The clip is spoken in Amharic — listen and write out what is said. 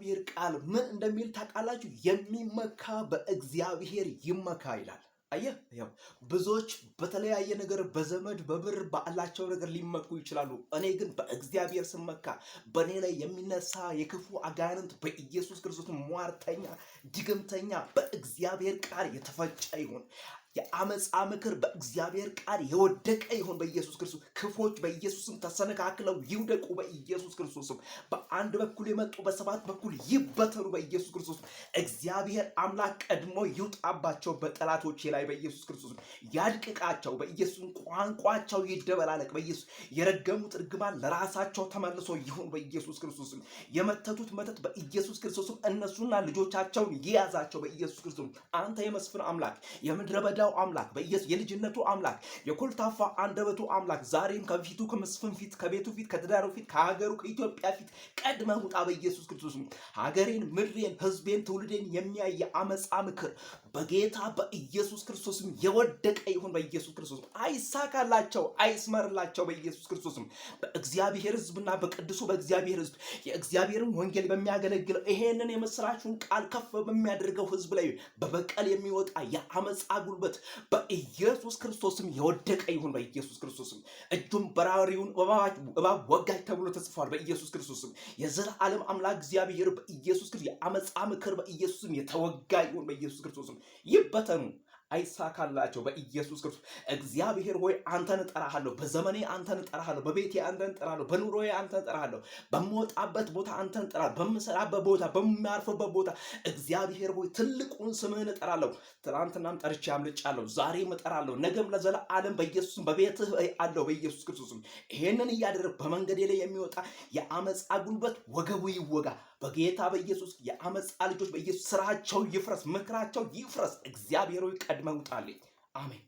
የእግዚአብሔር ቃል ምን እንደሚል ታውቃላችሁ? የሚመካ በእግዚአብሔር ይመካ ይላል። አየህ ያው ብዙዎች በተለያየ ነገር በዘመድ በብር ባላቸው ነገር ሊመኩ ይችላሉ። እኔ ግን በእግዚአብሔር ስመካ በእኔ ላይ የሚነሳ የክፉ አጋንንት በኢየሱስ ክርስቶስ ሟርተኛ ድግምተኛ በእግዚአብሔር ቃል የተፈጨ ይሁን። የአመፃ ምክር በእግዚአብሔር ቃል የወደቀ ይሁን በኢየሱስ ክርስቶስ። ክፎች በኢየሱስም ተሰነካክለው ይውደቁ በኢየሱስ ክርስቶስም። በአንድ በኩል የመጡ በሰባት በኩል ይበተኑ በኢየሱስ ክርስቶስ። እግዚአብሔር አምላክ ቀድሞ ይውጣባቸው በጠላቶቼ ላይ በኢየሱስ ክርስቶስ። ያድቅቃቸው በኢየሱስ። ቋንቋቸው ይደበላለቅ በኢየሱስ። የረገሙት እርግማን ለራሳቸው ተመልሶ ይሁን በኢየሱስ ክርስቶስም። የመተቱት መተት በኢየሱስ ክርስቶስም እነሱና ልጆቻቸውን ይያዛቸው በኢየሱስ ክርስቶስ። አንተ የመስፍን አምላክ የምድረ በዳ አምላክ በኢየሱስ የልጅነቱ አምላክ የኮልታፋ አንደበቱ አምላክ ዛሬም ከፊቱ ከመስፍን ፊት ከቤቱ ፊት ከትዳሩ ፊት ከሀገሩ ከኢትዮጵያ ፊት ቀድመህ ውጣ በኢየሱስ ክርስቶስ። ሀገሬን ምድሬን ህዝቤን ትውልዴን የሚያይ የአመፃ ምክር በጌታ በኢየሱስ ክርስቶስም የወደቀ ይሁን በኢየሱስ ክርስቶስ። አይሳካላቸው አይስመርላቸው በኢየሱስ ክርስቶስም። በእግዚአብሔር ህዝብና በቅዱሱ በእግዚአብሔር ህዝብ የእግዚአብሔርን ወንጌል በሚያገለግለው ይሄንን የምስራቹን ቃል ከፍ በሚያደርገው ህዝብ ላይ በበቀል የሚወጣ የአመፃ ጉልበት በኢየሱስ ክርስቶስም የወደቀ ይሁን በኢየሱስ ክርስቶስም። እጁም በራሪውን እባብ ወጋች ተብሎ ተጽፏል በኢየሱስ ክርስቶስም። የዘላለም አምላክ እግዚአብሔር በኢየሱስ ክርስቶስ የአመፃ ምክር በኢየሱስም የተወጋ ይሁን በኢየሱስ ክርስቶስም። ይበተኑ አይሳካላቸው በኢየሱስ ክርስቶስ። እግዚአብሔር ሆይ አንተን እጠራሃለሁ፣ በዘመኔ አንተን እጠራሃለሁ፣ በቤቴ አንተን እጠራሃለሁ፣ በኑሮዬ አንተን እጠራሃለሁ፣ በምወጣበት ቦታ አንተን እጠራሃለሁ፣ በምሰራበት ቦታ በማርፍበት ቦታ እግዚአብሔር ሆይ ትልቁን ስምህን እጠራለሁ። ትናንትናም ጠርቼ አምልጫለሁ፣ ዛሬም እጠራለሁ፣ ነገም ለዘላለም በኢየሱስም በቤትህ አለው በኢየሱስ ክርስቶስም። ይሄንን እያደረግ በመንገዴ ላይ የሚወጣ የአመፃ ጉልበት ወገቡ ይወጋ በጌታ በኢየሱስ። የአመፃ ልጆች በኢየሱስ ስራቸው ይፍረስ፣ ምክራቸው ይፍረስ። እግዚአብሔር ሆይ ቀድመህ ውጣልኝ። አሜን።